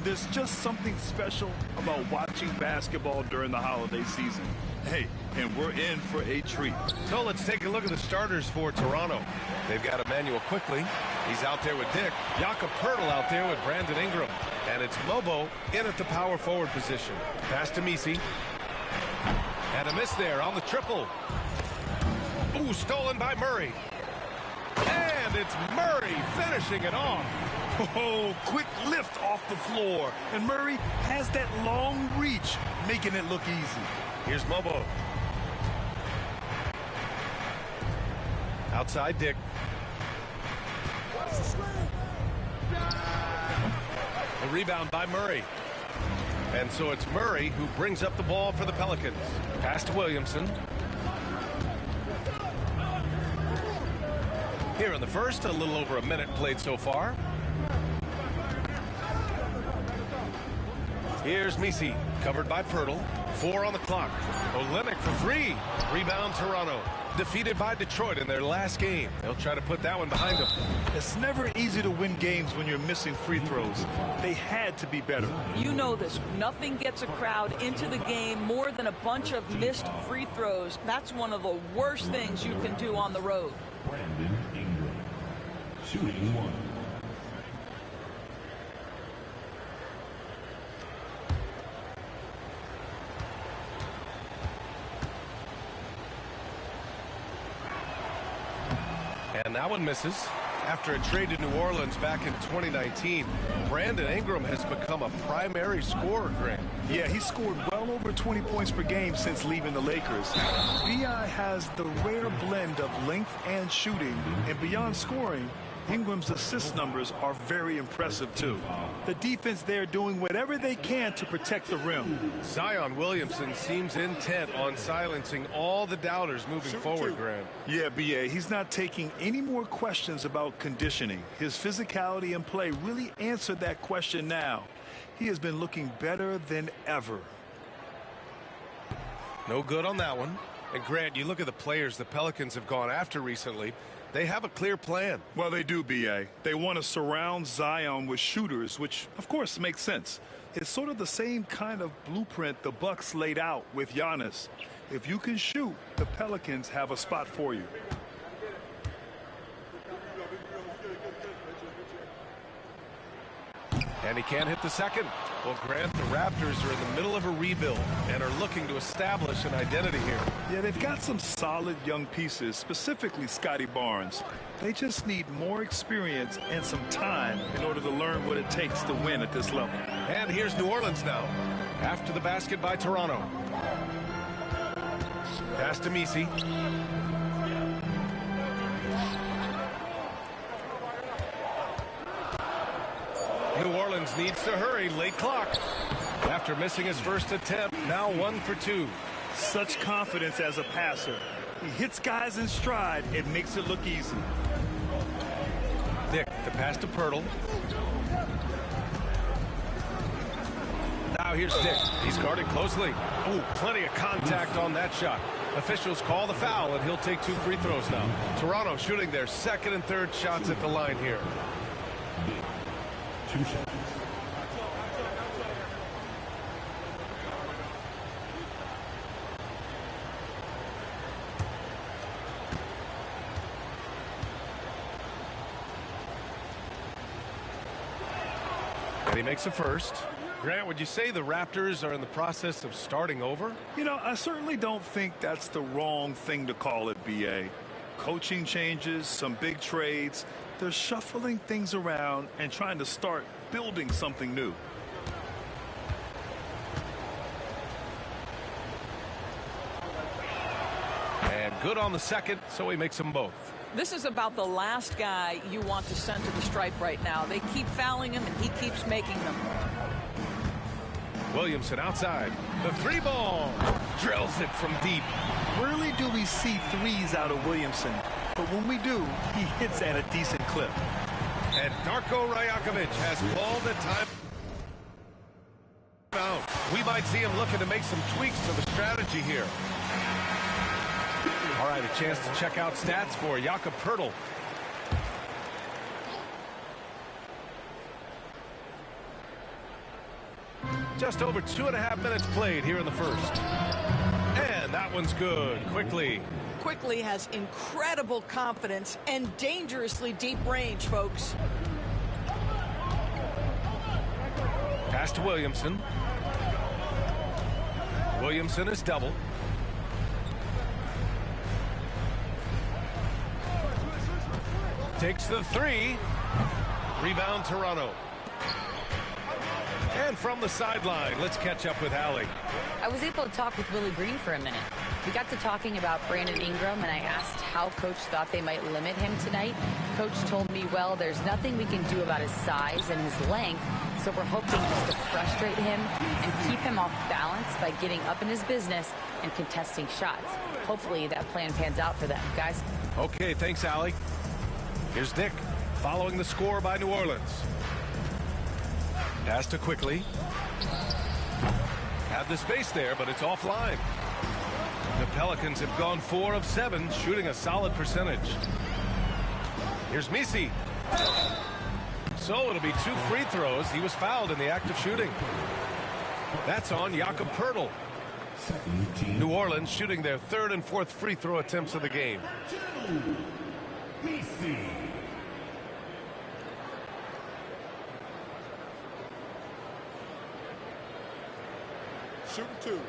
there's just something special about watching basketball during the holiday season. Hey, and we're in for a treat. So let's take a look at the starters for Toronto. They've got Emmanuel Quickley. He's out there with Dick. Jakob Poeltl out there with Brandon Ingram. And it's Mobo in at the power forward position. Pass to Messi. And a miss there on the triple. Ooh, stolen by Murray. And it's Murray finishing it off. Oh, quick lift off the floor. And Murray has that long reach, making it look easy. Here's Mobo. Outside Dick. A rebound by Murray. And so it's Murray who brings up the ball for the Pelicans. Pass to Williamson. Here in the first, a little over a minute played so far. Here's Messi, covered by Poeltl. 4 on the clock. Olynyk for 3. Rebound Toronto. Defeated by Detroit in their last game. They'll try to put that one behind them. It's never easy to win games when you're missing free throws. They had to be better. You know this. Nothing gets a crowd into the game more than a bunch of missed free throws. That's one of the worst things you can do on the road. Brandon Ingram, shooting 1. And that one misses. After a trade to New Orleans back in 2019, Brandon Ingram has become a primary scorer, Grant. Yeah, he scored well over 20 points per game since leaving the Lakers. B.I. has the rare blend of length and shooting, and beyond scoring, Ingram's assist numbers are very impressive, too. The defense there doing whatever they can to protect the rim. Zion Williamson seems intent on silencing all the doubters moving forward, Grant. Yeah, B.A., he's not taking any more questions about conditioning. His physicality and play really answered that question now. He has been looking better than ever. No good on that one. And Grant, you look at the players the Pelicans have gone after recently. They have a clear plan. Well, they do, B.A. They want to surround Zion with shooters, which, of course, makes sense. It's sort of the same kind of blueprint the Bucks laid out with Giannis. If you can shoot, the Pelicans have a spot for you. And he can't hit the second. Well, Grant, the Raptors are in the middle of a rebuild and are looking to establish an identity here. Yeah, they've got some solid young pieces, specifically Scotty Barnes. They just need more experience and some time in order to learn what it takes to win at this level. And here's New Orleans now, after the basket by Toronto. Pass to Messi. New Orleans needs to hurry, late clock. After missing his first attempt, now 1 for 2. Such confidence as a passer. He hits guys in stride and makes it look easy. Dick, the pass to Poeltl. Now here's Dick. He's guarded closely. Ooh, plenty of contact on that shot. Officials call the foul, and he'll take 2 free throws now. Toronto shooting their second and third shots at the line here. 2 shots. And he makes a first. Grant, would you say the Raptors are in the process of starting over? You know, I certainly don't think that's the wrong thing to call it, B.A. Coaching changes, some big trades. They're shuffling things around and trying to start building something new. And good on the second, so he makes them both. This is about the last guy you want to send to the stripe right now. They keep fouling him, and he keeps making them. Williamson outside. The 3 ball. Drills it from deep. Rarely do we see threes out of Williamson, but when we do, he hits at a decent clip. And Darko Rajakovic has called the time out. We might see him looking to make some tweaks to the strategy here. All right, a chance to check out stats for Jakob Poeltl. Just over 2.5 minutes played here in the first. And that one's good. Quickly has incredible confidence and dangerously deep range, folks. Pass to Williamson. Williamson is double. Takes the three. Rebound Toronto. And from the sideline, let's catch up with Allie. I was able to talk with Willie Green for a minute. We got to talking about Brandon Ingram, and I asked how Coach thought they might limit him tonight. Coach told me, well, there's nothing we can do about his size and his length, so we're hoping just to frustrate him and keep him off balance by getting up in his business and contesting shots. Hopefully that plan pans out for them, guys. Okay, thanks, Allie. Here's Dick following the score by New Orleans. Pass to Quickly. Had the space there, but it's offline. The Pelicans have gone 4 of 7, shooting a solid percentage. Here's Misi. So it'll be 2 free throws. He was fouled in the act of shooting. That's on Jakob Poeltl. New Orleans shooting their 3rd and 4th free throw attempts of the game. Shooting 2.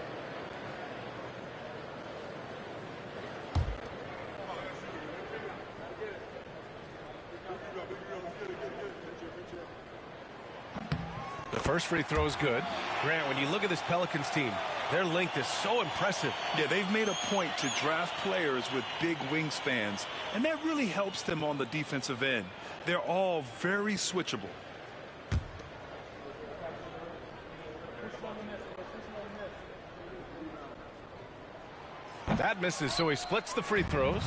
The first free throw is good. Grant, when you look at this Pelicans team, their length is so impressive. Yeah, they've made a point to draft players with big wingspans, and that really helps them on the defensive end. They're all very switchable. That misses, so he splits the free throws.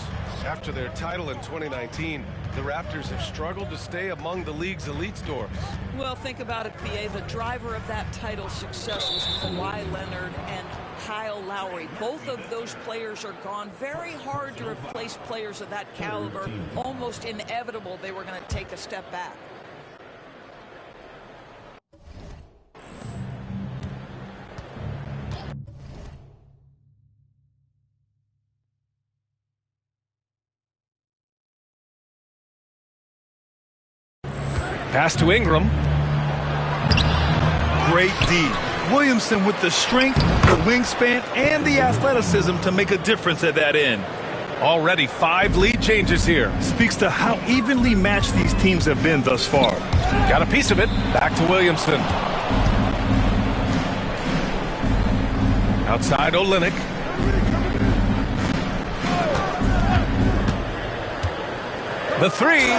After their title in 2019, the Raptors have struggled to stay among the league's elite scores. Well, think about it, PA. The driver of that title success was Kawhi Leonard and Kyle Lowry. Both of those players are gone. Very hard to replace players of that caliber. Almost inevitable they were going to take a step back. Pass to Ingram. Great D. Williamson with the strength, the wingspan, and the athleticism to make a difference at that end. Already 5 lead changes here. Speaks to how evenly matched these teams have been thus far. Got a piece of it. Back to Williamson. Outside Olynyk. The 3.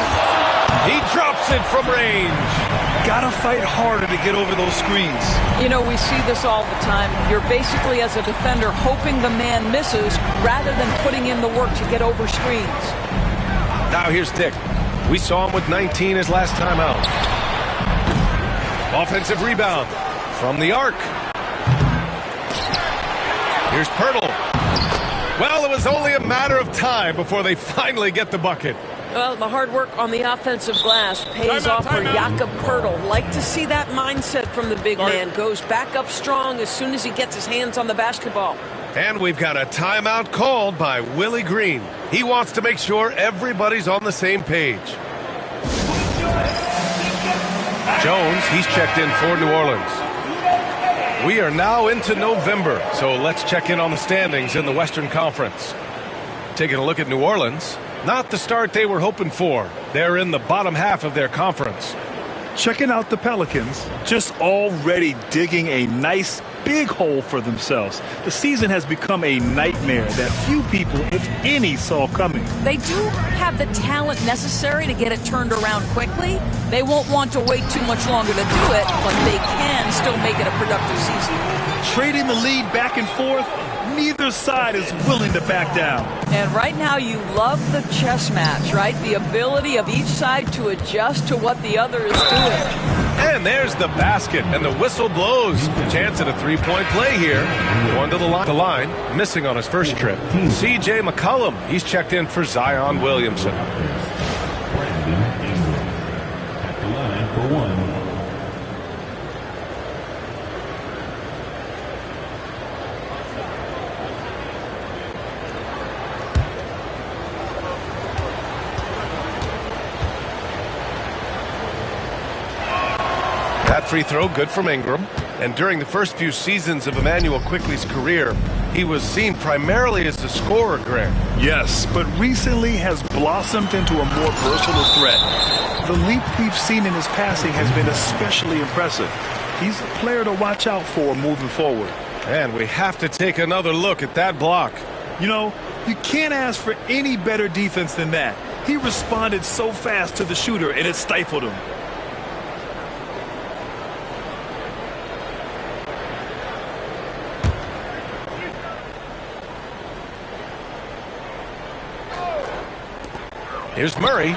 He drops it from range. Gotta fight harder to get over those screens. You know, we see this all the time. You're basically, as a defender, hoping the man misses rather than putting in the work to get over screens. Now here's Dick. We saw him with 19 his last time out. Offensive rebound from the arc. Here's Poeltl. Well, it was only a matter of time before they finally get the bucket. Well, the hard work on the offensive glass pays off for Jakob Poeltl. Like to see that mindset from the big man. Goes back up strong as soon as he gets his hands on the basketball. And we've got a timeout called by Willie Green. He wants to make sure everybody's on the same page. Jones, he's checked in for New Orleans. We are now into November, so let's check in on the standings in the Western Conference. Taking a look at New Orleans. Not the start they were hoping for. They're in the bottom half of their conference. Checking out the Pelicans, just already digging a nice big hole for themselves. The season has become a nightmare that few people, if any, saw coming. They do have the talent necessary to get it turned around quickly. They won't want to wait too much longer to do it, but they can still make it a productive season. Trading the lead back and forth, neither side is willing to back down. And right now you love the chess match, right? The ability of each side to adjust to what the other is doing. And there's the basket, and the whistle blows. Chance at a three-point play here. One to the line, missing on his first trip. C.J. McCollum, he's checked in for Zion Williamson. Brandon Ingram at the line for 1. free throw, good from Ingram. And during the first few seasons of Immanuel Quickley's career, he was seen primarily as a scorer, Grant. Yes, but recently has blossomed into a more versatile threat. The leap we've seen in his passing has been especially impressive. He's a player to watch out for moving forward. And we have to take another look at that block. You know, you can't ask for any better defense than that. He responded so fast to the shooter, and it stifled him. Here's Murray.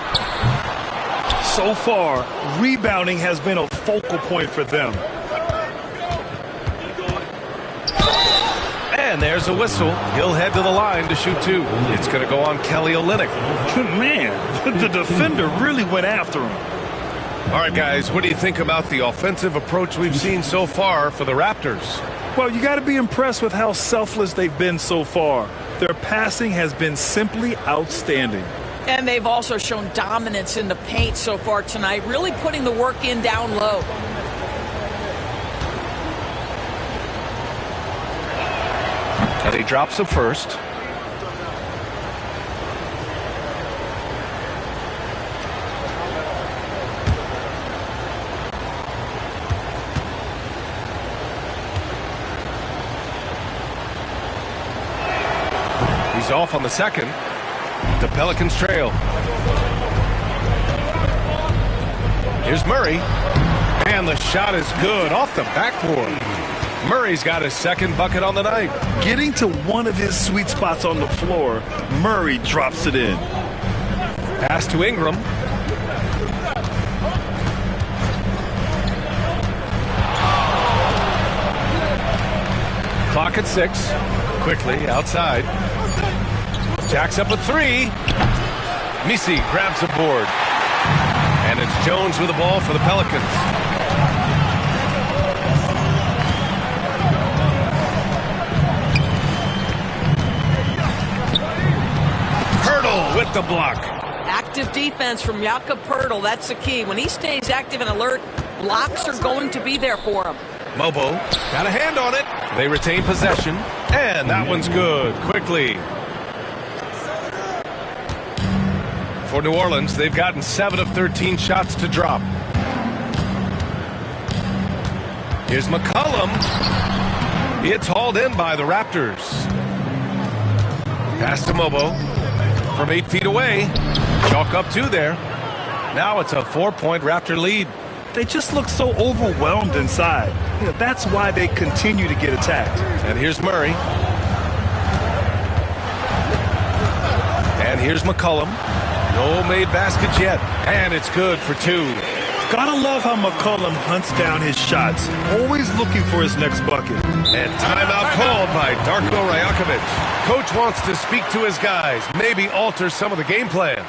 So far, rebounding has been a focal point for them. And there's a whistle. He'll head to the line to shoot two. It's going to go on Kelly Olynyk. Man, the defender really went after him. All right, guys, what do you think about the offensive approach we've seen so far for the Raptors? Well, you got to be impressed with how selfless they've been so far. Their passing has been simply outstanding. And they've also shown dominance in the paint so far tonight, really putting the work in down low. And he drops the first. He's off on the second. The Pelicans trail. Here's Murray. And the shot is good off the backboard. Murray's got his second bucket on the night. Getting to one of his sweet spots on the floor, Murray drops it in. Pass to Ingram. Clock at 6. Quickly outside. Jacks up a three. Misi grabs the board. And it's Jones with the ball for the Pelicans. Poeltl with the block. Active defense from Jakob Poeltl. That's the key. When he stays active and alert, blocks are going to be there for him. Mobo got a hand on it. They retain possession. And that one's good. Quickly. For New Orleans, they've gotten 7 of 13 shots to drop. Here's McCollum. It's hauled in by the Raptors. Pass to Mobo from 8 feet away. Chalk up 2 there. Now it's a 4-point Raptor lead. They just look so overwhelmed inside. You know, that's why they continue to get attacked. And here's Murray. And here's McCollum. No made baskets yet. And it's good for 2. Gotta love how McCollum hunts down his shots. Always looking for his next bucket. And timeout called by Darko Rajakovic. Coach wants to speak to his guys. Maybe alter some of the game plan.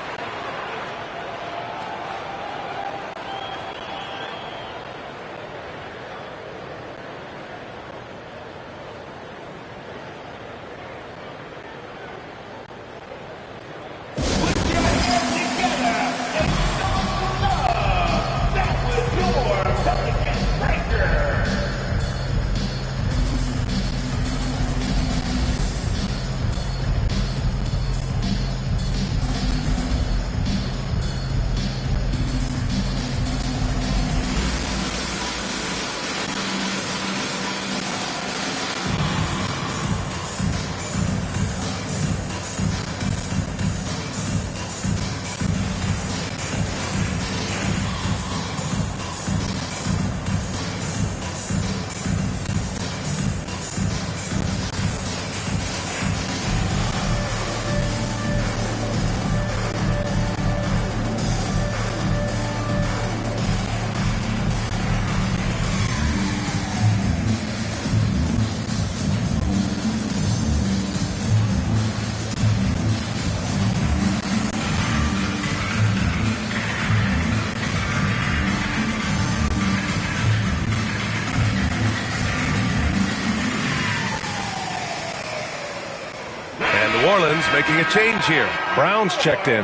New Orleans making a change here. Brown's checked in.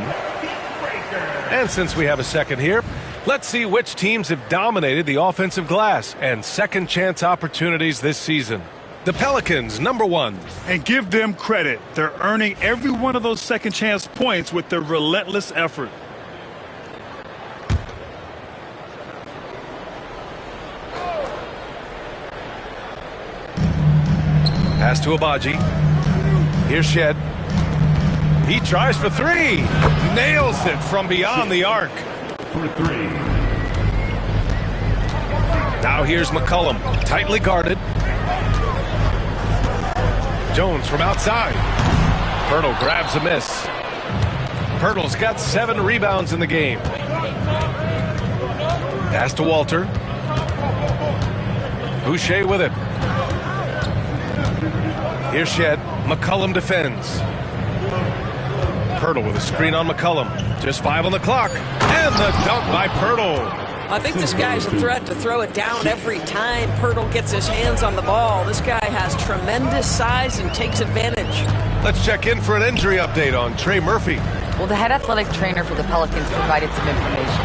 And since we have a second here, Let's see which teams have dominated the offensive glass and second chance opportunities this season. The Pelicans, number 1. And give them credit. They're earning every one of those second chance points with their relentless effort. Pass to Agbaji. Here's Shed. He tries for 3. Nails it from beyond the arc. For 3. Now here's McCollum. Tightly guarded. Jones from outside. Poeltl grabs a miss. Poeltl's got 7 rebounds in the game. Pass to Walter. Boucher with it. Here's Shed. McCollum defends. Poeltl with a screen on McCollum. Just 5 on the clock. And the dunk by Poeltl. I think this guy's a threat to throw it down every time Poeltl gets his hands on the ball. This guy has tremendous size and takes advantage. Let's check in for an injury update on Trey Murphy. Well, the head athletic trainer for the Pelicans provided some information.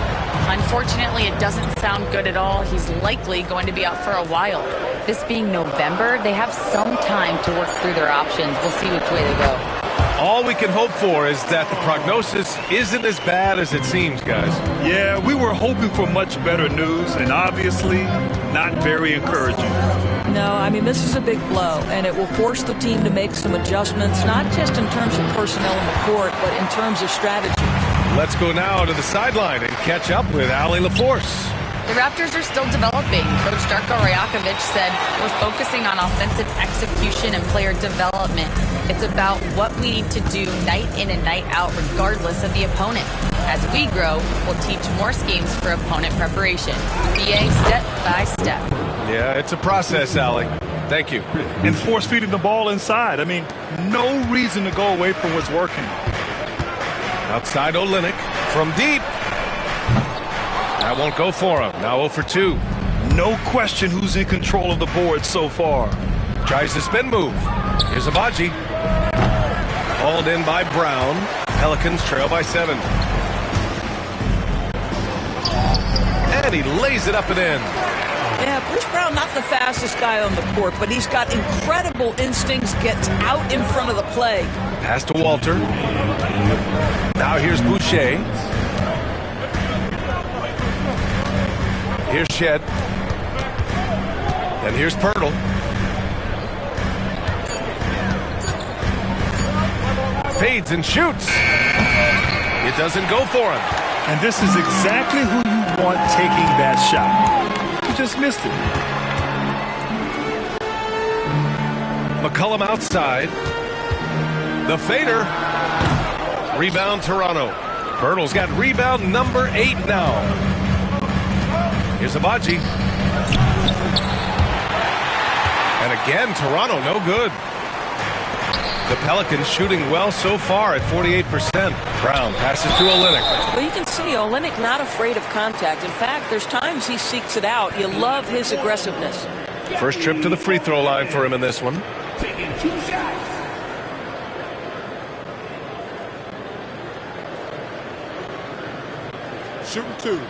Unfortunately, it doesn't sound good at all. He's likely going to be out for a while. This being November, they have some time to work through their options. We'll see which way they go. All we can hope for is that the prognosis isn't as bad as it seems, guys. Yeah, we were hoping for much better news, and obviously not very encouraging. No, I mean, this is a big blow, and it will force the team to make some adjustments, not just in terms of personnel in the court, but in terms of strategy. Let's go now to the sideline and catch up with Allie LaForce. The Raptors are still developing. Coach Darko Rajakovic said, we're focusing on offensive execution and player development. It's about what we need to do night in and night out, regardless of the opponent. As we grow, we'll teach more schemes for opponent preparation. BA step by step. Yeah, it's a process, Allie. Thank you. And force-feeding the ball inside. I mean, no reason to go away from what's working. Outside Olynyk from deep. That won't go for him. Now 0 for 2. No question who's in control of the board so far. Tries the spin move. Here's Agbaji. Hauled in by Brown. Pelicans trail by 7. And he lays it up and in. Yeah, Bruce Brown, not the fastest guy on the court, but he's got incredible instincts, gets out in front of the play. Pass to Walter. Now here's Boucher. Here's Shed. And here's Poeltl. Fades and shoots. It doesn't go for him. And this is exactly who you want taking that shot. You just missed it. McCollum outside. The fader. Rebound Toronto. Poeltl's got rebound number 8 now. Here's Agbaji. And again, Toronto no good. The Pelicans shooting well so far at 48%. Brown passes to Olynyk. Well, you can see Olynyk not afraid of contact. In fact, there's times he seeks it out. You love his aggressiveness. First trip to the free throw line for him in this one. Taking 2 shots. Shooting 2.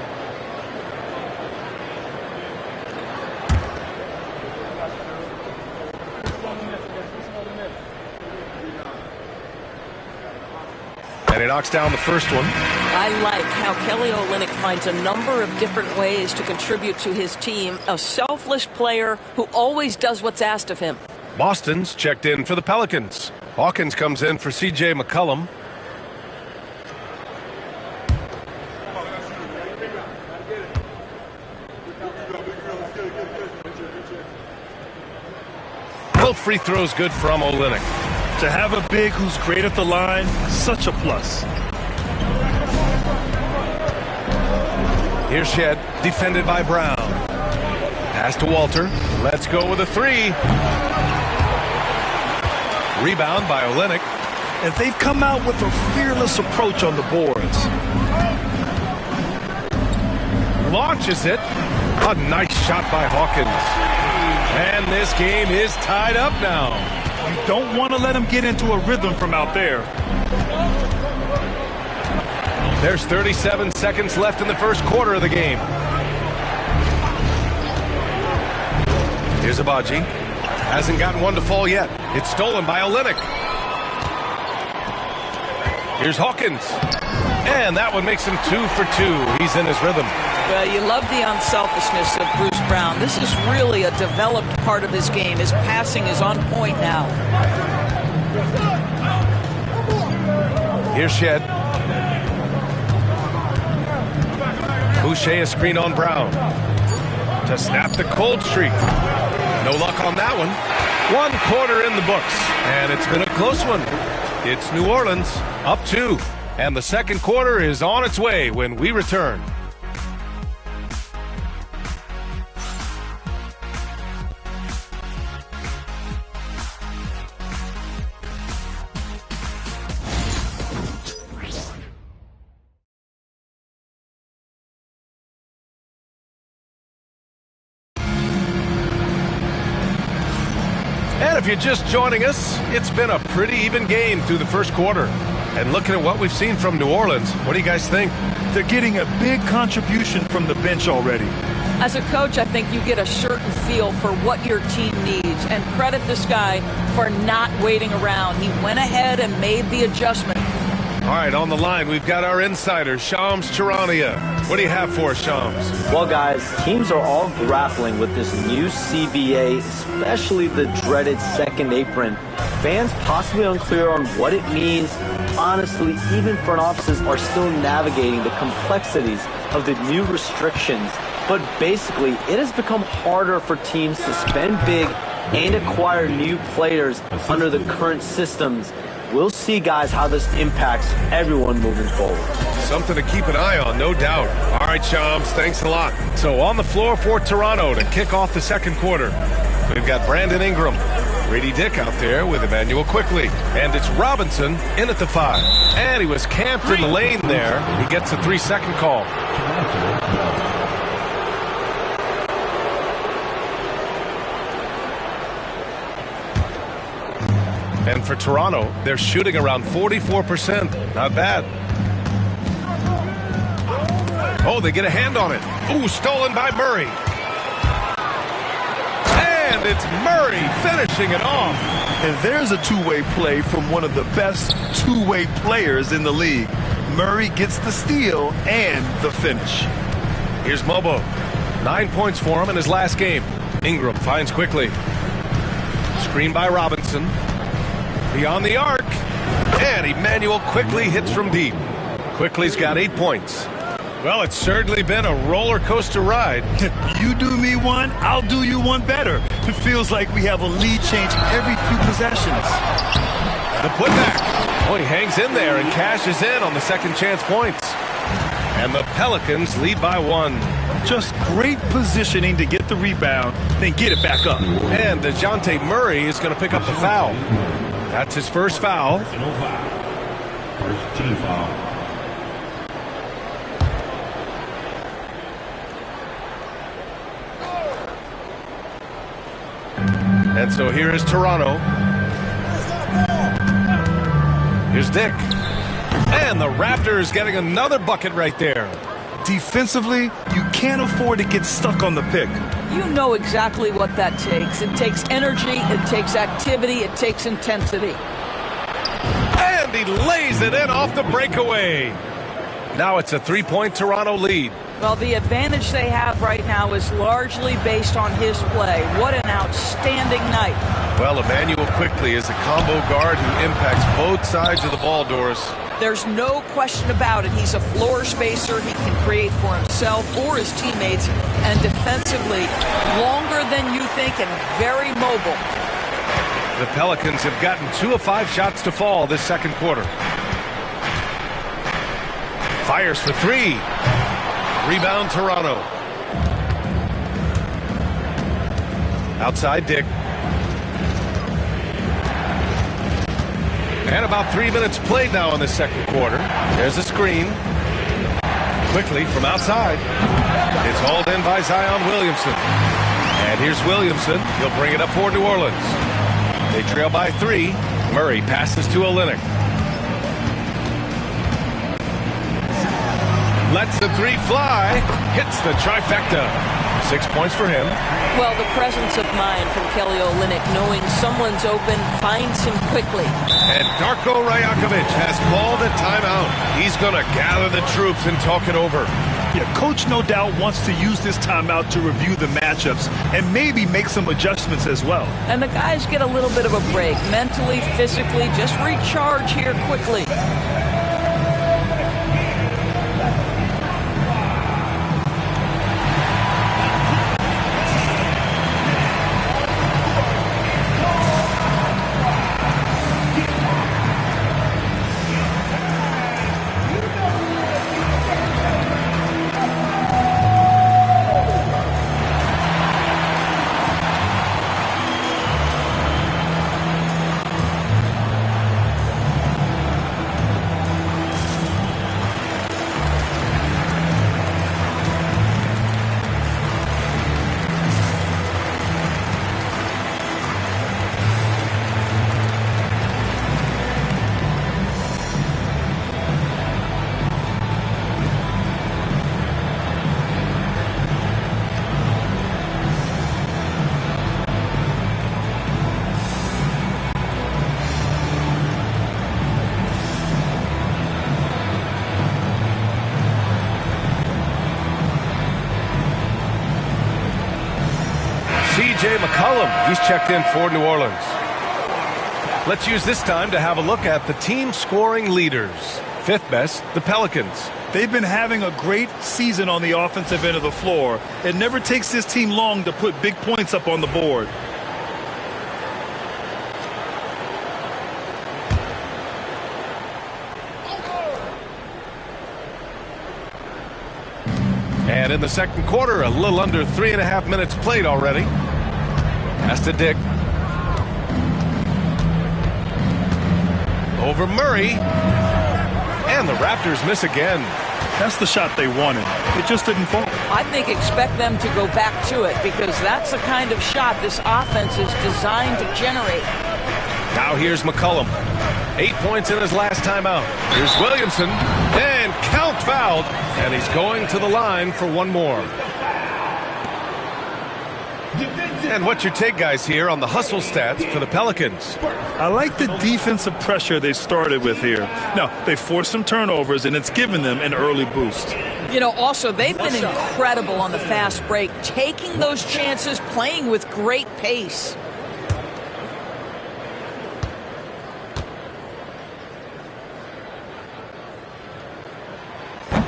And he knocks down the first one. I like how Kelly Olynyk finds a number of different ways to contribute to his team. A selfless player who always does what's asked of him. Boston's checked in for the Pelicans. Hawkins comes in for C.J. McCollum. Both free throws good from Olynyk. To have a big who's great at the line, such a plus. Here's Shed, defended by Brown. Pass to Walter. Let's go with a 3. Rebound by Olynyk. And they've come out with a fearless approach on the boards. Launches it. A nice shot by Hawkins. And this game is tied up now. You don't want to let them get into a rhythm from out there. There's 37 seconds left in the first quarter of the game. Here's Agbaji. Hasn't gotten one to fall yet. It's stolen by Olynyk. Here's Hawkins. And that one makes him 2 for 2. He's in his rhythm. Well, you love the unselfishness of Bruce Brown. This is really a developed part of his game. His passing is on point now. Here's Shed. Boucher a screen on Brown. To snap the cold streak. No luck on that one. 1 quarter in the books. And it's been a close one. It's New Orleans up 2. And the second quarter is on its way when we return. And if you're just joining us, it's been a pretty even game through the first quarter. And looking at what we've seen from New Orleans, what do you guys think? They're getting a big contribution from the bench already. As a coach, I think you get a certain feel for what your team needs, and credit this guy for not waiting around. He went ahead and made the adjustment. All right, on the line, we've got our insider, Shams Charania. What do you have for us, Shams? Well, guys, teams are all grappling with this new CBA, especially the dreaded second apron. Fans possibly unclear on what it means. Honestly, even front offices are still navigating the complexities of the new restrictions. But basically, it has become harder for teams to spend big and acquire new players under the current systems. We'll see, guys, how this impacts everyone moving forward. Something to keep an eye on, no doubt. All right, Shams, thanks a lot. So on the floor for Toronto to kick off the second quarter, we've got Brandon Ingram, Grady Dick out there with Emmanuel Quickley. And it's Robinson in at the 5. And he was camped in the lane there. He gets a 3-second call. And for Toronto, they're shooting around 44%. Not bad. Oh, they get a hand on it. Ooh, stolen by Murray. And it's Murray finishing it off. And there's a two-way play from one of the best two-way players in the league. Murray gets the steal and the finish. Here's Mobo. 9 points for him in his last game. Ingram finds Quickley. Screen by Robinson. Beyond the arc. And Emmanuel Quickley hits from deep. Quickley's got 8 points. Well, it's certainly been a roller coaster ride. You do me one, I'll do you one better. It feels like we have a lead change every few possessions. The putback. Oh, he hangs in there and cashes in on the second chance points. And the Pelicans lead by 1. Just great positioning to get the rebound, then get it back up. And DeJounte Murray is going to pick up the foul. That's his first foul. First team foul. And so here is Toronto. Here's Dick. And the Raptors getting another bucket right there. Defensively, you can't afford to get stuck on the pick. You know exactly what that takes. It takes energy, it takes activity, it takes intensity. And he lays it in off the breakaway. Now it's a 3-point Toronto lead. Well, the advantage they have right now is largely based on his play. What an outstanding night. Well, Emmanuel Quickley is a combo guard who impacts both sides of the ball, Doris. There's no question about it. He's a floor spacer. He can create for himself or his teammates. And defensively, longer than you think and very mobile. The Pelicans have gotten 2 of 5 shots to fall this second quarter. Fires for 3. Rebound Toronto. Outside Dick. And about 3 minutes played now in the second quarter. There's a screen. Quickly from outside. It's hauled in by Zion Williamson. And here's Williamson. He'll bring it up for New Orleans. They trail by 3. Murray passes to Olynyk. lets the three fly, hits the trifecta. 6 points for him. Well, the presence of mind from Kelly Olynyk, knowing someone's open, finds him quickly. And Darko Rajakovic has called a timeout. He's going to gather the troops and talk it over. Yeah, coach no doubt wants to use this timeout to review the matchups and maybe make some adjustments as well. And the guys get a little bit of a break, mentally, physically, just recharge here quickly. C.J. McCollum, he's checked in for New Orleans. Let's use this time to have a look at the team scoring leaders. Fifth best, the Pelicans. They've been having a great season on the offensive end of the floor. It never takes this team long to put big points up on the board. And in the second quarter, a little under 3.5 minutes played already. Pass to Dick. Over Murray. And the Raptors miss again. That's the shot they wanted. It just didn't fall. I think expect them to go back to it because that's the kind of shot this offense is designed to generate. Now here's McCollum. 8 points in his last timeout. Here's Williamson. And count fouled. And he's going to the line for one more. And what's your take, guys, here on the hustle stats for the Pelicans? I like the defensive pressure they started with here. Now, they forced some turnovers, and it's given them an early boost. You know, also, they've been incredible on the fast break, taking those chances, playing with great pace.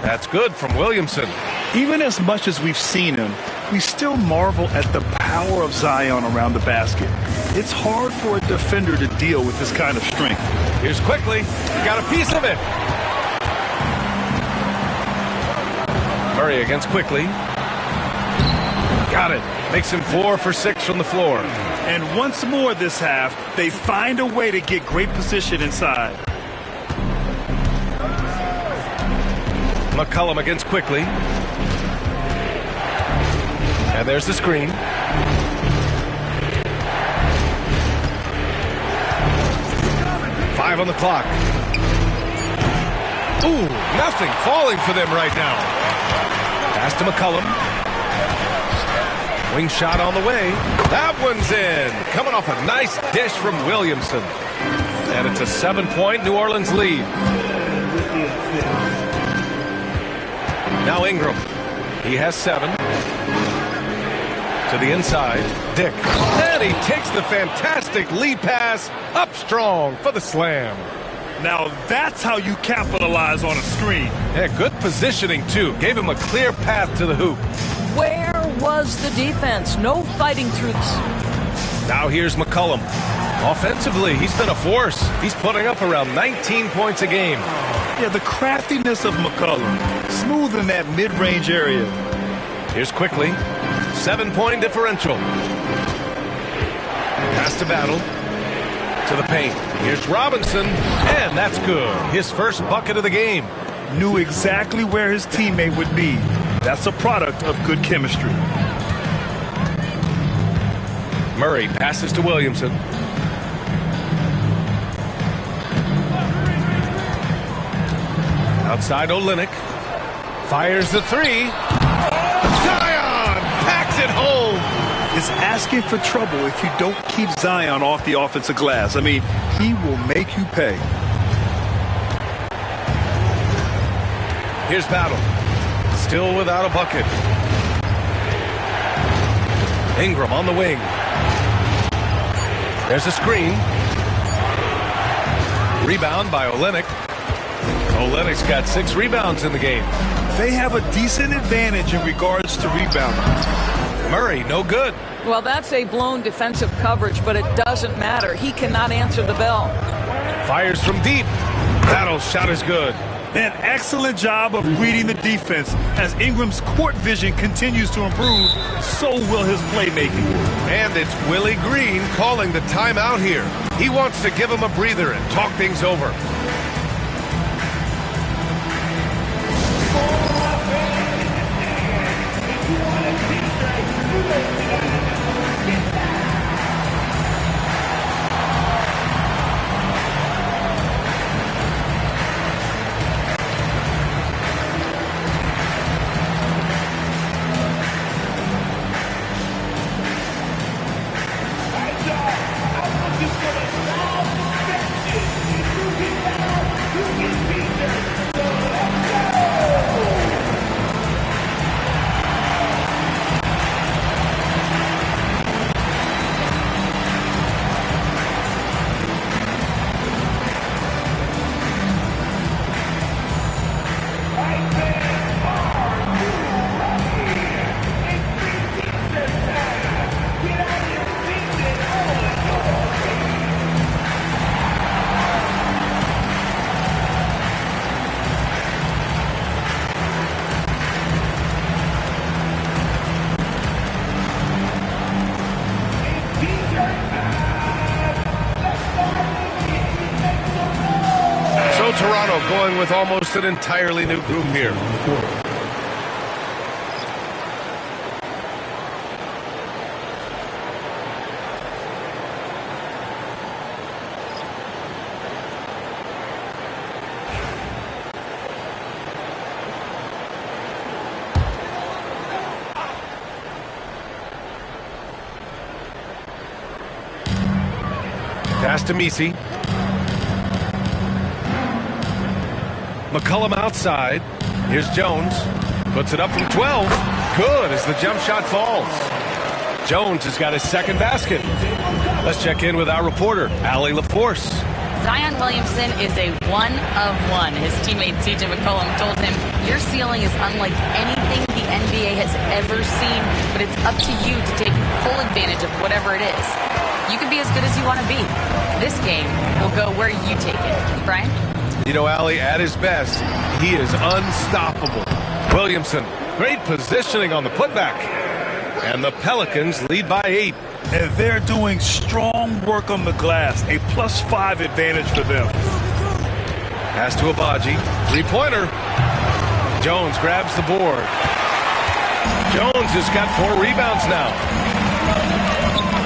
That's good from Williamson. Even as much as we've seen him, we still marvel at the power of Zion around the basket. It's hard for a defender to deal with this kind of strength. Here's Quickly. Got a piece of it. Murray against Quickly. Got it. Makes him 4 for 6 from the floor. And once more this half, they find a way to get great position inside. McCollum against Quickly. And there's the screen. Five on the clock. Ooh, nothing falling for them right now. Pass to McCollum. Wing shot on the way. That one's in. Coming off a nice dish from Williamson. And it's a 7-point New Orleans lead. Now Ingram. He has 7. To the inside. Dick. And he takes the fantastic lead pass up strong for the slam. Now that's how you capitalize on a screen. Yeah, good positioning, too. Gave him a clear path to the hoop. Where was the defense? No fighting through this. Now here's McCollum. Offensively, he's been a force. He's putting up around 19 points a game. Yeah, the craftiness of McCollum. Smooth in that mid-range area. Here's Quickly. 7-point differential. Pass to Battle. To the paint. Here's Robinson. And that's good. His first bucket of the game. Knew exactly where his teammate would be. That's a product of good chemistry. Murray passes to Williamson. Outside Olynyk. Fires the three. Zion packs it home. It's asking for trouble if you don't keep Zion off the offensive glass. I mean, he will make you pay. Here's Battle. Still without a bucket. Ingram on the wing. There's a screen. Rebound by Olynyk. Olynyk's got 6 rebounds in the game. They have a decent advantage in regards to rebounding. Murray, no good. Well, that's a blown defensive coverage, but it doesn't matter. He cannot answer the bell. Fires from deep. Battle's shot is good. An excellent job of reading the defense. As Ingram's court vision continues to improve, so will his playmaking. And it's Willie Green calling the timeout here. He wants to give him a breather and talk things over. Toronto going with almost an entirely new group here. Pass to Messi. McCollum outside. Here's Jones. Puts it up from 12. Good as the jump shot falls. Jones has got his second basket. Let's check in with our reporter, Allie LaForce. Zion Williamson is a one-of-one. His teammate CJ McCollum told him, your ceiling is unlike anything the NBA has ever seen, but it's up to you to take full advantage of whatever it is. You can be as good as you want to be. This game will go where you take it. Brian? You know, Allie, at his best, he is unstoppable. Williamson, great positioning on the putback. And the Pelicans lead by 8. And they're doing strong work on the glass. A +5 advantage for them. Pass to Abaji. Three-pointer. Jones grabs the board. Jones has got 4 rebounds now.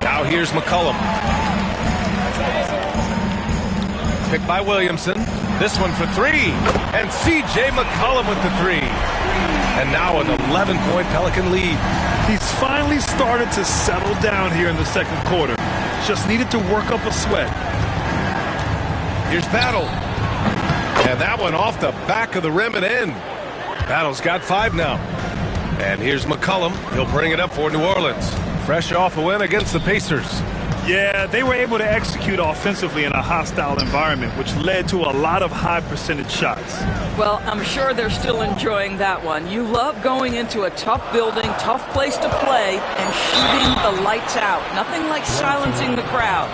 Now here's McCollum. Picked by Williamson. This one for 3. And C.J. McCollum with the 3. And now an 11-point Pelican lead. He's finally started to settle down here in the second quarter. Just needed to work up a sweat. Here's Battle. And that one off the back of the rim and in. Battle's got 5 now. And here's McCollum. He'll bring it up for New Orleans. Fresh off a win against the Pacers. Yeah, they were able to execute offensively in a hostile environment, which led to a lot of high percentage shots. Well, I'm sure they're still enjoying that one. You love going into a tough building, tough place to play, and shooting the lights out. Nothing like silencing the crowd.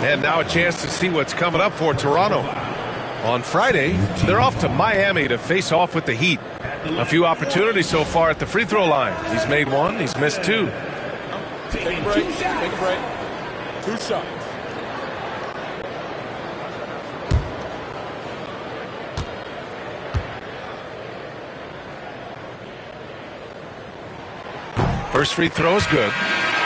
And now a chance to see what's coming up for Toronto. On Friday, they're off to Miami to face off with the Heat. A few opportunities so far at the free throw line. He's made 1, he's missed 2. Take a break. Take a break. 2 shots. First free throw is good.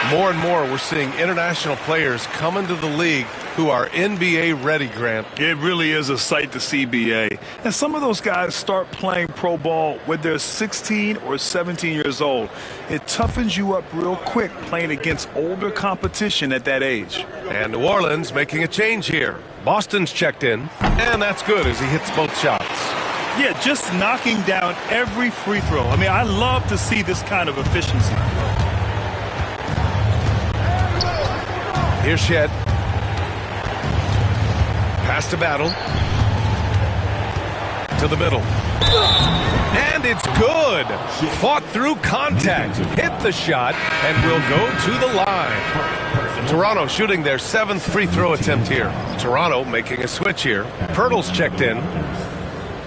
More and more, we're seeing international players come into the league who are NBA ready, Grant. It really is a sight to see, BA. And some of those guys start playing pro ball when they're 16 or 17 years old. It toughens you up real quick playing against older competition at that age. And New Orleans making a change here. Boston's checked in, and that's good as he hits both shots. Yeah, just knocking down every free throw. I mean, I love to see this kind of efficiency. Here's Shed. Pass to Battle. To the middle. And it's good. Fought through contact. Hit the shot and will go to the line. Toronto shooting their 7th free throw attempt here. Toronto making a switch here. Pirtle's checked in.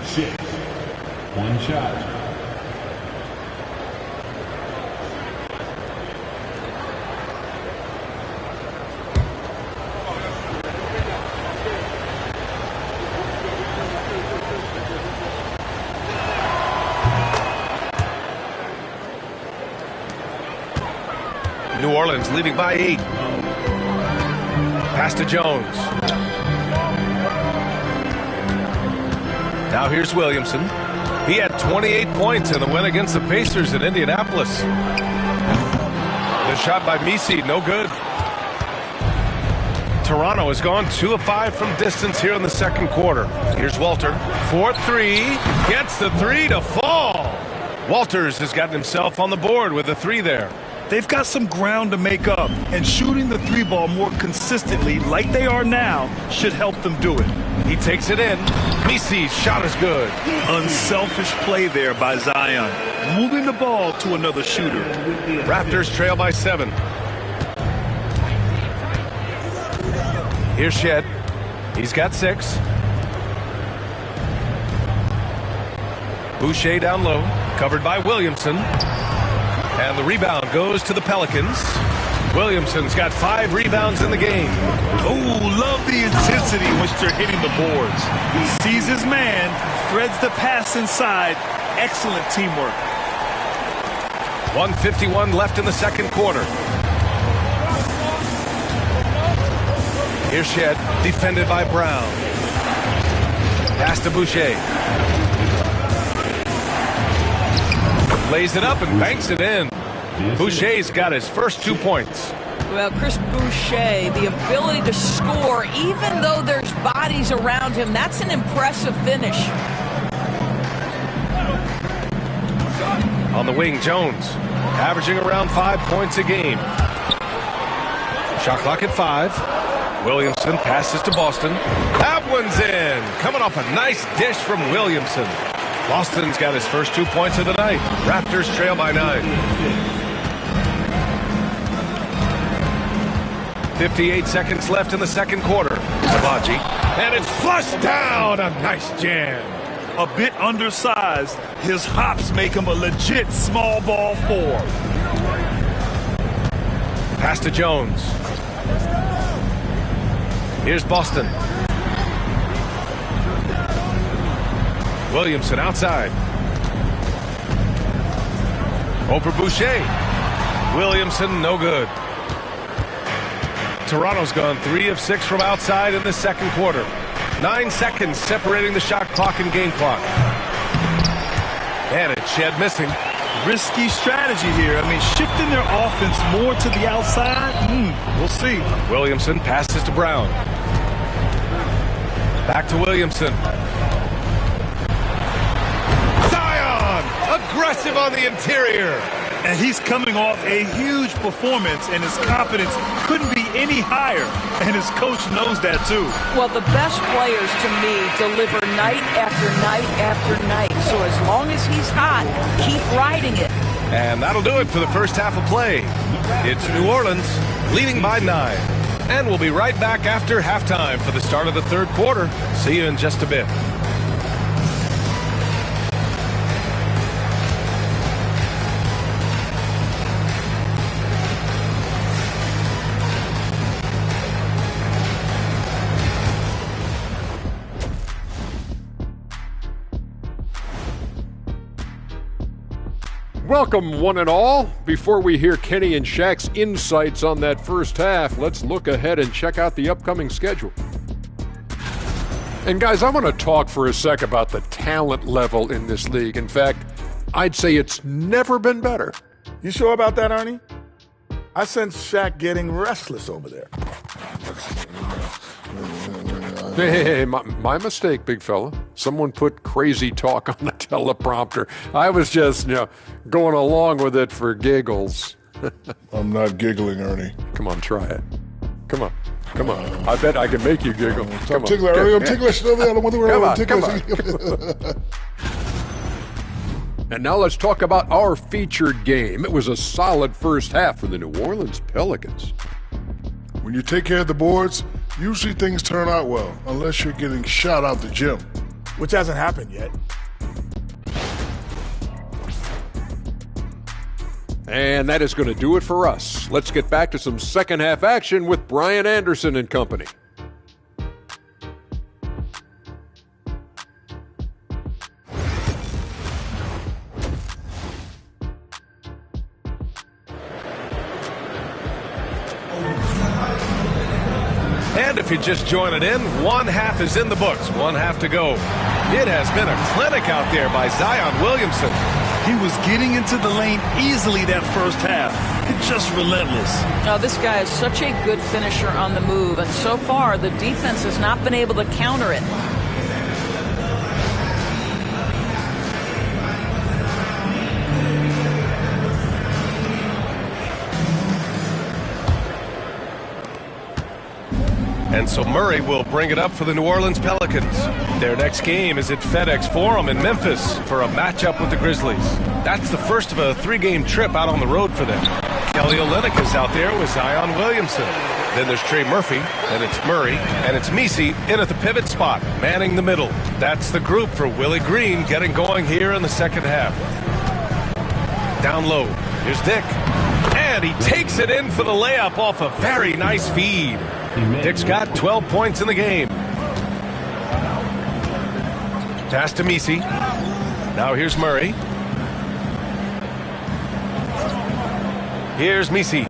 6. 1 shot. New Orleans leading by 8. Pass to Jones. Now here's Williamson. He had 28 points in the win against the Pacers in Indianapolis. The shot by Misi, no good. Toronto has gone 2 of 5 from distance here in the second quarter. Here's Walter. 4-3. Gets the 3 to fall. Walters has gotten himself on the board with a 3 there. They've got some ground to make up, and shooting the 3 ball more consistently like they are now should help them do it. He takes it in. Misi's shot is good. Unselfish play there by Zion, moving the ball to another shooter. Raptors trail by 7. Here's Shed. He's got 6. Boucher down low, covered by Williamson. And the rebound goes to the Pelicans. Williamson's got 5 rebounds in the game. Oh, love the intensity in which they're hitting the boards. He sees his man, threads the pass inside. Excellent teamwork. 1:51 left in the second quarter. Here's Shed, defended by Brown. Pass to Boucher. Lays it up and banks it in. Boucher's got his first 2 points. Well, Chris Boucher, the ability to score even though there's bodies around him, that's an impressive finish. On the wing, Jones, averaging around 5 points a game. Shot clock at 5. Williamson passes to Boston. That one's in. Coming off a nice dish from Williamson. Boston's got his first 2 points of the night. Raptors trail by 9. 58 seconds left in the second quarter. Sabaji. And it's flushed down. A nice jam. A bit undersized. His hops make him a legit small ball 4. Pass to Jones. Here's Boston. Williamson outside. Over Boucher. Williamson, no good. Toronto's gone 3 of 6 from outside in the second quarter. 9 seconds separating the shot clock and game clock. And it's Shed missing. Risky strategy here. I mean, shifting their offense more to the outside, we'll see. Williamson passes to Brown. Back to Williamson. Aggressive on the interior. And he's coming off a huge performance, and his confidence couldn't be any higher. And his coach knows that, too. Well, the best players, to me, deliver night after night after night. So as long as he's hot, keep riding it. And that'll do it for the first half of play. It's New Orleans leading by 9. And we'll be right back after halftime for the start of the third quarter. See you in just a bit. Welcome, one and all. Before we hear Kenny and Shaq's insights on that first half, let's look ahead and check out the upcoming schedule. And guys, I want to talk for a sec about the talent level in this league. In fact, I'd say it's never been better. You sure about that, Ernie? I sense Shaq getting restless over there. Hey, my mistake, big fella. Someone put crazy talk on the teleprompter. I was just, going along with it for giggles. I'm not giggling, Ernie. Come on, try it. Come on. I bet I can make you giggle. I'm ticklish, Ernie. I'm ticklish. I don't want to worry about ticklish. And now let's talk about our featured game. It was a solid first half for the New Orleans Pelicans. When you take care of the boards, usually things turn out well, unless you're getting shot out the gym. Which hasn't happened yet. And that is going to do it for us. Let's get back to some second half action with Brian Anderson and company. And if you're just joining in, one half is in the books, one half to go. It has been a clinic out there by Zion Williamson. He was getting into the lane easily that first half. Just relentless. Now, this guy is such a good finisher on the move, and so far the defense has not been able to counter it. And so Murray will bring it up for the New Orleans Pelicans. Their next game is at FedEx Forum in Memphis for a matchup with the Grizzlies. That's the first of a 3-game trip out on the road for them. Kelly Olynyk is out there with Zion Williamson. Then there's Trey Murphy, and it's Murray, and it's Messi in at the pivot spot, manning the middle. That's the group for Willie Green getting going here in the second half. Down low, here's Dick. And he takes it in for the layup off a very nice feed. Dick's got 12 points in the game. Pass to Messi. Now here's Murray. Here's Messi.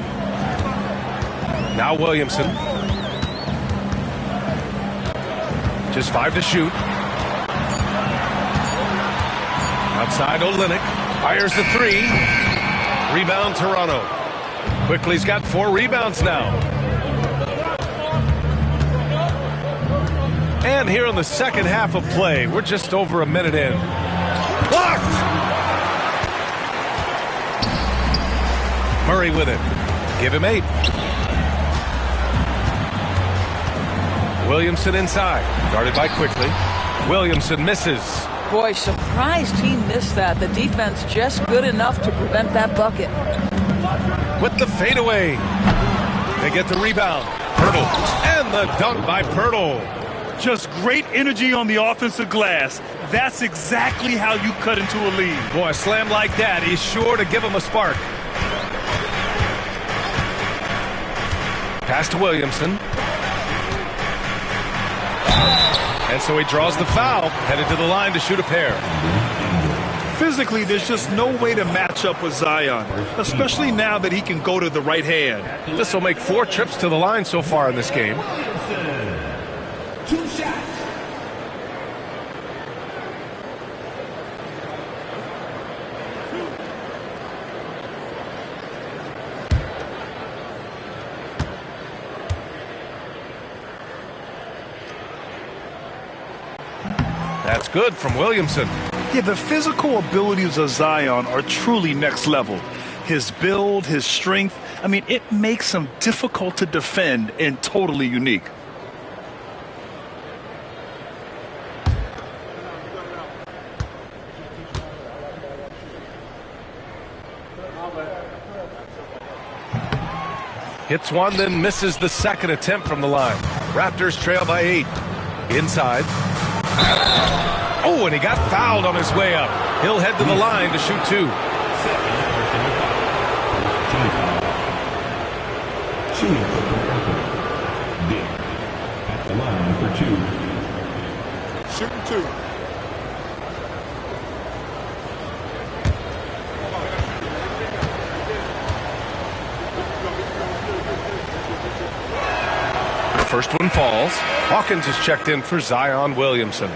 Now Williamson. Just 5 to shoot. Outside Olynyk. Fires the 3. Rebound Toronto. Quickly's got 4 rebounds now. And here in the second half of play, we're just over a minute in. Blocked! Murray with it. Give him 8. Williamson inside. Guarded by Quickly. Williamson misses. Boy, surprised he missed that. The defense just good enough to prevent that bucket. With the fadeaway. They get the rebound. Pirtle. And the dunk by Pirtle. Just great energy on the offensive glass. That's exactly how you cut into a lead. Boy, a slam like that is sure to give him a spark. Pass to Williamson. And so he draws the foul, headed to the line to shoot a pair. Physically, there's just no way to match up with Zion, especially now that he can go to the right hand. This will make 4 trips to the line so far in this game. 2 shots. That's good from Williamson. Yeah, the physical abilities of Zion are truly next level. His build, his strength, it makes him difficult to defend and totally unique. Hits one, then misses the second attempt from the line. Raptors trail by 8. Inside. Oh, and he got fouled on his way up. He'll head to the line to shoot 2. At the line for 2. Shooting 2. First one falls. Hawkins is checked in for Zion Williamson.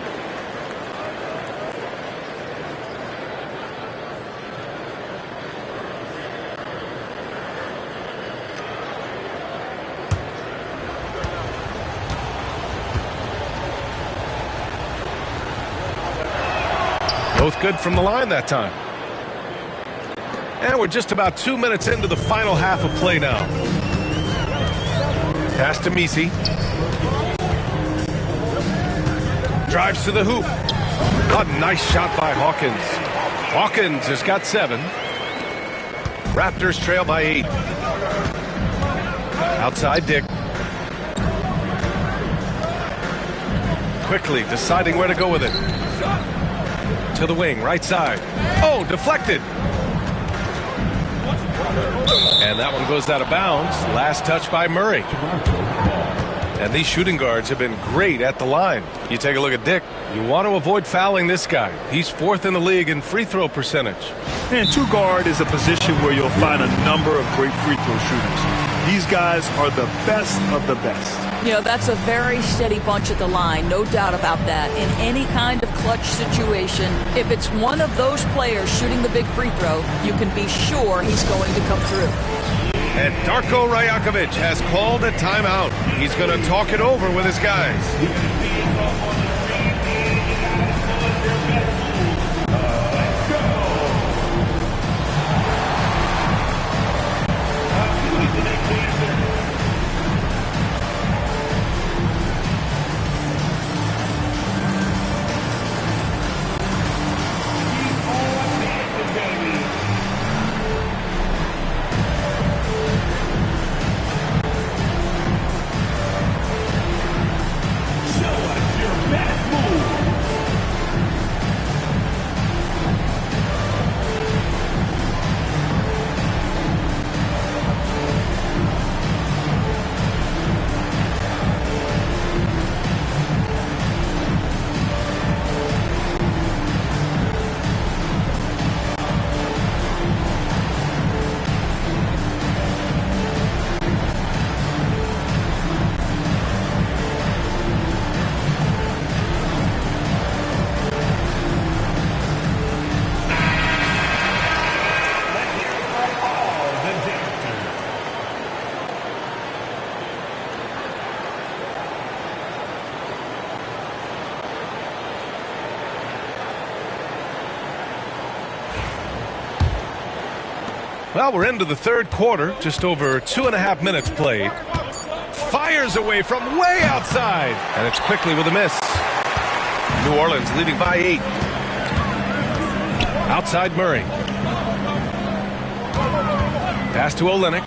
Both good from the line that time. And we're just about 2 minutes into the final half of play now. Pass to Messi. Drives to the hoop. A nice shot by Hawkins. Hawkins has got 7. Raptors trail by 8. Outside Dick. Quickly deciding where to go with it. To the wing, right side. Oh, deflected. And that one goes out of bounds. Last touch by Murray. And these shooting guards have been great at the line. You take a look at Dick. You want to avoid fouling this guy. He's 4th in the league in free throw percentage. And 2 guard is a position where you'll find a number of great free throw shooters. These guys are the best of the best. You know, that's a very steady bunch at the line, no doubt about that. In any kind of clutch situation, if it's one of those players shooting the big free throw, you can be sure he's going to come through. And Darko Rajakovic has called a timeout. He's going to talk it over with his guys. Well, we're into the third quarter, just over 2.5 minutes played. Fires away from way outside, and it's quickly with a miss. New Orleans leading by 8. Outside Murray. Pass to Olynyk.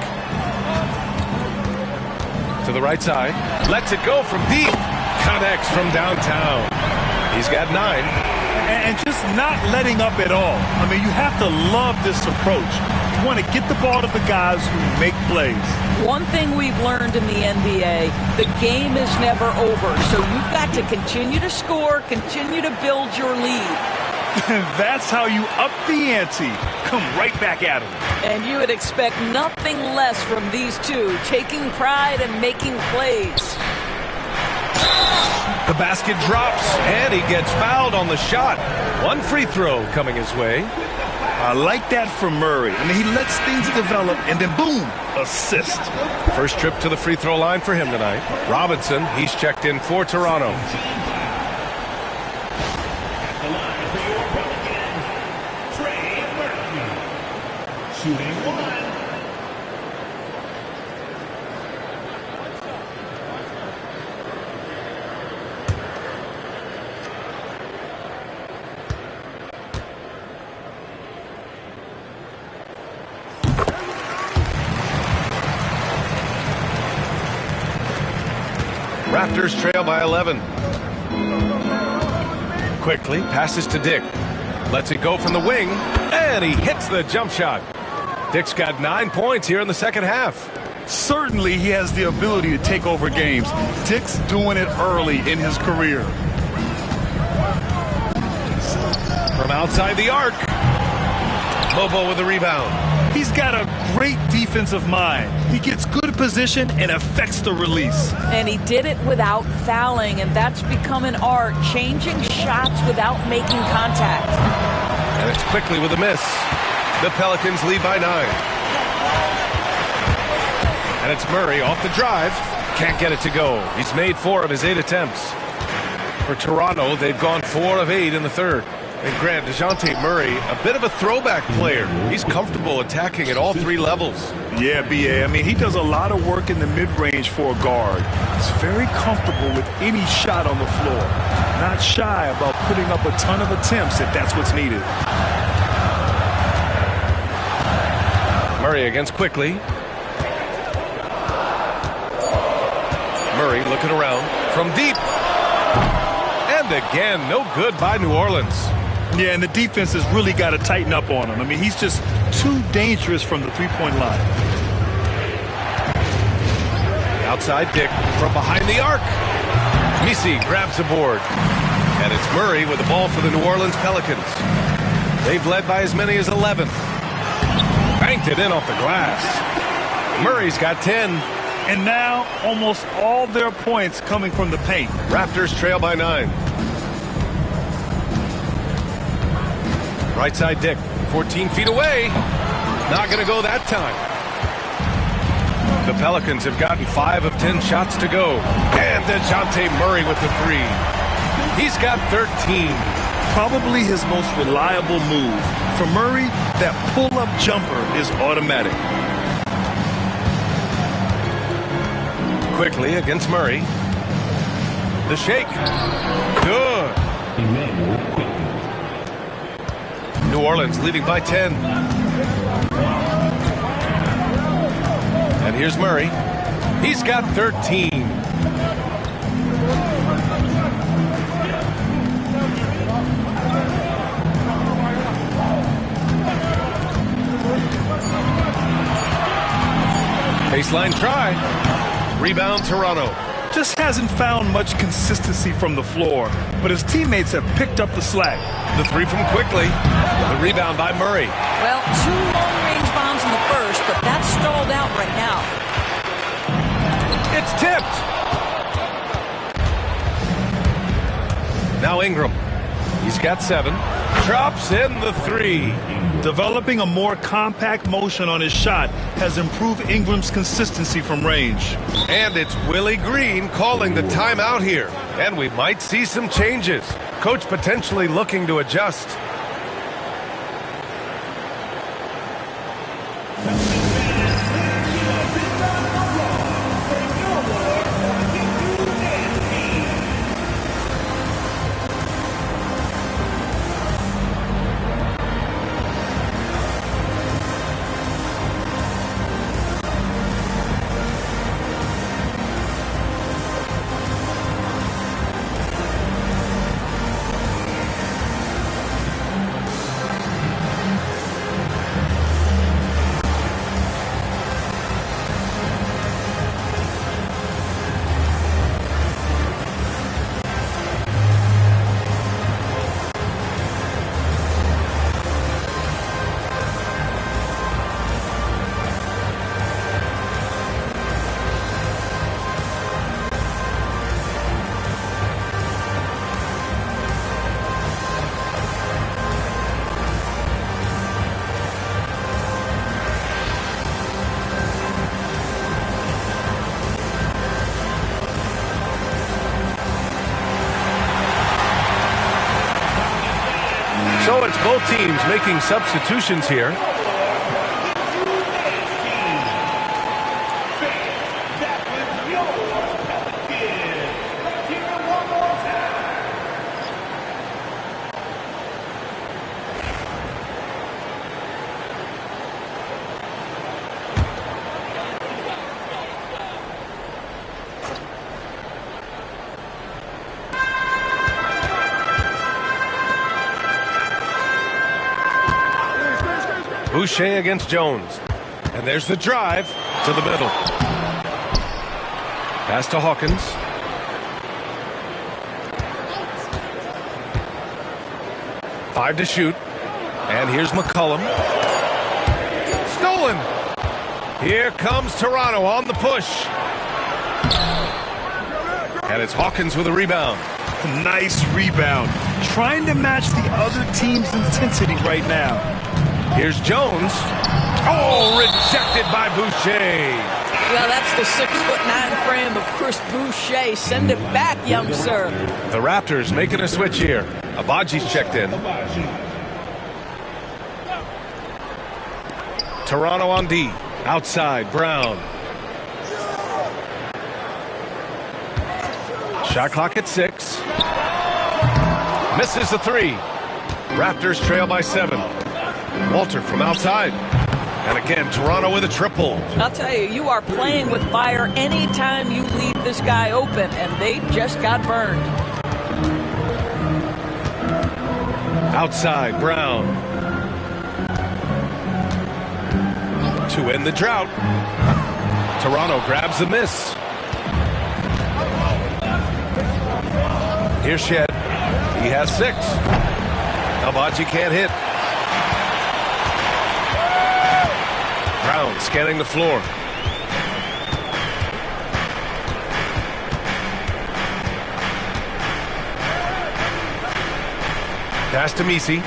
To the right side. Lets it go from deep. Connects from downtown. He's got 9. And just not letting up at all. I mean, you have to love this approach. You want to get the ball to the guys who make plays. One thing we've learned in the NBA, the game is never over. So you've got to continue to score, continue to build your lead. That's how you up the ante. Come right back at them. And you would expect nothing less from these two, taking pride and making plays. The basket drops, and he gets fouled on the shot. One free throw coming his way. I like that from Murray. I mean, he lets things develop, and then boom, assist. First trip to the free throw line for him tonight. Robinson, he's checked in for Toronto. Shooting 1. Raptors trail by 11. Quickly passes to Dick. Lets it go from the wing, and he hits the jump shot. Dick's got 9 points here in the second half. Certainly he has the ability to take over games. Dick's doing it early in his career. From outside the arc. Lobo with the rebound. He's got a great defensive mind. He gets good position and affects the release. And he did it without fouling, and that's become an art, changing shots without making contact. And it's quickly with a miss. The Pelicans lead by 9. And it's Murray off the drive. Can't get it to go. He's made 4 of his 8 attempts. For Toronto, they've gone 4 of 8 in the third. And Grant, DeJounte Murray, a bit of a throwback player. He's comfortable attacking at all 3 levels. Yeah, B.A. I mean, he does a lot of work in the mid-range for a guard. He's very comfortable with any shot on the floor. Not shy about putting up a ton of attempts if that's what's needed. Murray against Quickly. Murray looking around from deep. And again, no good by New Orleans. Yeah, and the defense has really got to tighten up on him. I mean, he's just too dangerous from the three-point line. Outside Dick from behind the arc. Misi grabs the board. And it's Murray with the ball for the New Orleans Pelicans. They've led by as many as 11. Banked it in off the glass. Murray's got 10. And now almost all their points coming from the paint. Raptors trail by 9. Right side Dick, 14 feet away. Not going to go that time. The Pelicans have gotten 5 of 10 shots to go. And DeJounte Murray with the 3. He's got 13. Probably his most reliable move. For Murray, that pull-up jumper is automatic. Quickly against Murray. The shake. Good. New Orleans leading by 10. And here's Murray. He's got 13. Baseline try. Rebound Toronto. Just hasn't found much consistency from the floor, but his teammates have picked up the slack. The 3 from Quickly. The rebound by Murray. Well, 2 long-range bombs in the first, but that's stalled out right now. It's tipped. Now Ingram. He's got 7. Drops in the 3. Developing a more compact motion on his shot has improved Ingram's consistency from range. And it's Willie Green calling the timeout here. And we might see some changes. Coach potentially looking to adjust. So it's both teams making substitutions here. Boucher against Jones. And there's the drive to the middle. Pass to Hawkins. Five to shoot. And here's McCollum. stolen. Here comes Toronto on the push. And it's Hawkins with a rebound. Nice rebound. Trying to match the other team's intensity right now. Here's Jones. Oh, rejected by Boucher. Well, that's the 6'9" frame of Chris Boucher. Send it back, young sir. The Raptors making a switch here. Abaji's checked in. Toronto on D. Outside, Brown. Shot clock at 6. Misses the 3. Raptors trail by 7. Walter from outside. And again, Toronto with a triple. I'll tell you, you are playing with fire anytime you leave this guy open, and they just got burned. Outside, Brown. To end the drought. Toronto grabs the miss. Here's Shed. He has 6. Abaji can't hit. Brown scanning the floor. Pass to Misi.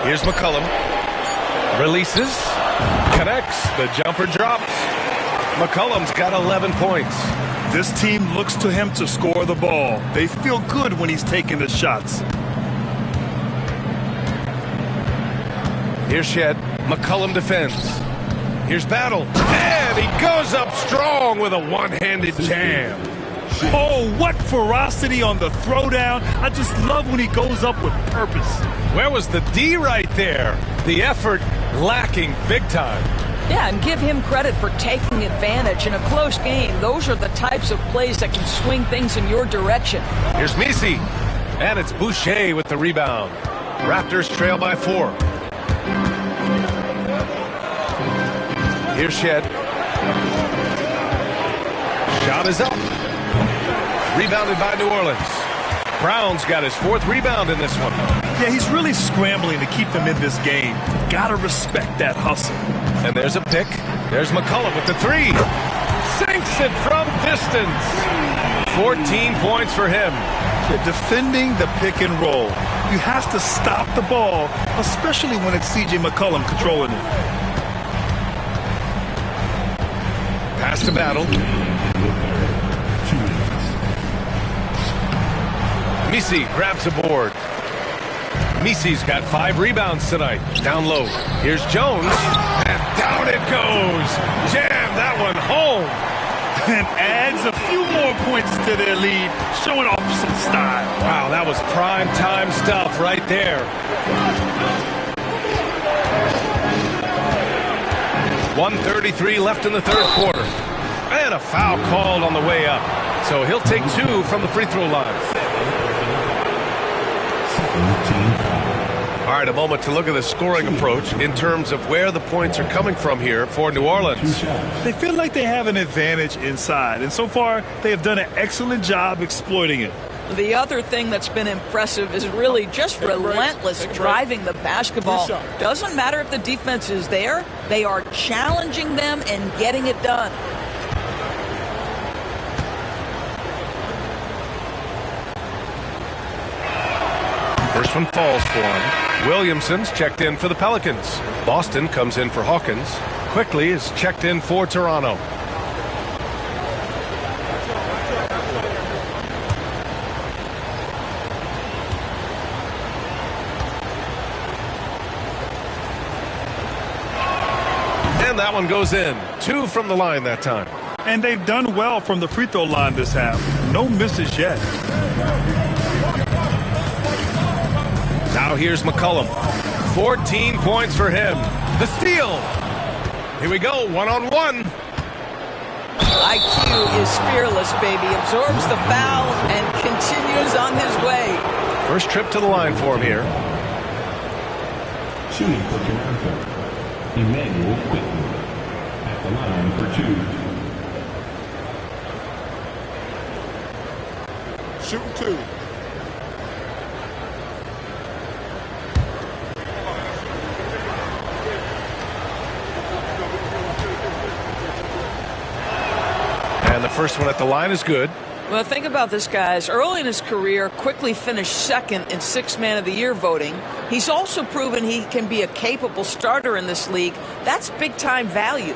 Here's McCollum. Releases. Connects. The jumper drops. McCollum's got 11 points. This team looks to him to score the ball. They feel good when he's taking the shots. Here's Shed. McCollum defends. Here's Battle. And he goes up strong with a one-handed jam. Oh, what ferocity on the throwdown. I just love when he goes up with purpose. Where was the D right there? The effort lacking big time. Yeah, and give him credit for taking advantage in a close game. Those are the types of plays that can swing things in your direction. Here's Misi. And it's Boucher with the rebound. Raptors trail by 4. Here's Shed. Shot is up. Rebounded by New Orleans. Brown's got his 4th rebound in this one. Yeah, he's really scrambling to keep them in this game. Gotta respect that hustle. And there's a pick. There's McCollum with the 3. Sinks it from distance. 14 points for him. They're defending the pick and roll. You have to stop the ball, especially when it's C.J. McCollum controlling it. Pass to Battle. Misi grabs a board. Misi's got 5 rebounds tonight. Down low. Here's Jones. And down it goes. Jam that one home. And adds a few more points to their lead, showing off some style. Wow, that was prime time stuff right there. 1:33 left in the 3rd quarter. And a foul called on the way up. So he'll take 2 from the free throw line. All right, a moment to look at the scoring approach in terms of where the points are coming from here for New Orleans. They feel like they have an advantage inside, and so far they have done an excellent job exploiting it. The other thing that's been impressive is really just relentless driving the basketball. Doesn't matter if the defense is there, they are challenging them and getting it done. First one falls for him. Williamson's checked in for the Pelicans. Boston comes in for Hawkins. Quickly is checked in for Toronto. And that one goes in. 2 from the line that time. And they've done well from the free throw line this half. No misses yet. Now here's McCollum. 14 points for him. The steal. Here we go, one-on-one. IQ is fearless, baby. Absorbs the foul and continues on his way. First trip to the line for him here. Shooting for Toronto, Emmanuel Quickley at the line for 2. Shooting 2. And the first one at the line is good. Well, think about this, guys. Early in his career, quickly finished second in Sixth Man of the Year voting. He's also proven he can be a capable starter in this league. That's big-time value.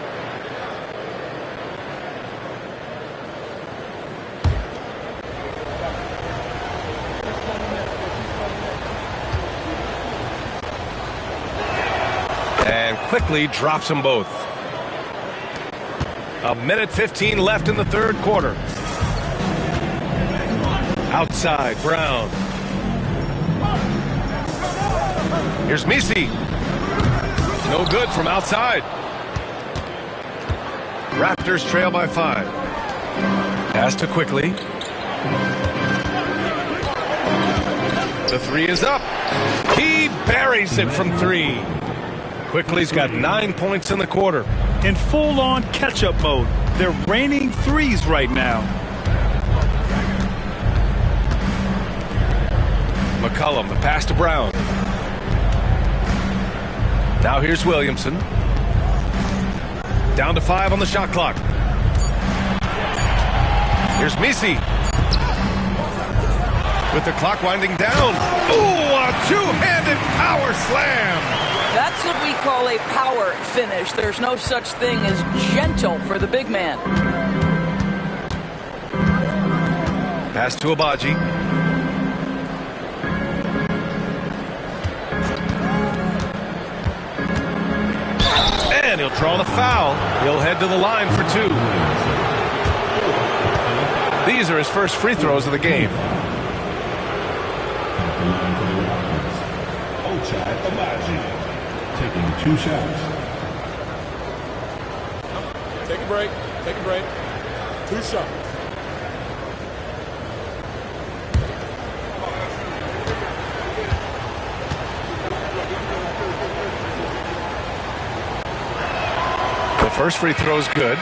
And quickly drops them both. 1:15 left in the third quarter. Outside, Brown. Here's Misi. No good from outside. Raptors trail by 5. Pass to Quickly. The three is up. He buries it from 3. Quickly's got 9 points in the quarter. In full-on catch-up mode. They're raining threes right now. McCollum, the pass to Brown. Now here's Williamson. Down to 5 on the shot clock. Here's Misi. With the clock winding down. Ooh, a two-handed power slam. That's what we call a power finish. There's no such thing as gentle for the big man. Pass to Abaji. And he'll draw the foul. He'll head to the line for 2. These are his first free throws of the game. Ochai Abaji taking 2 shots. Take a break. Take a break. 2 shots. The first free throw is good.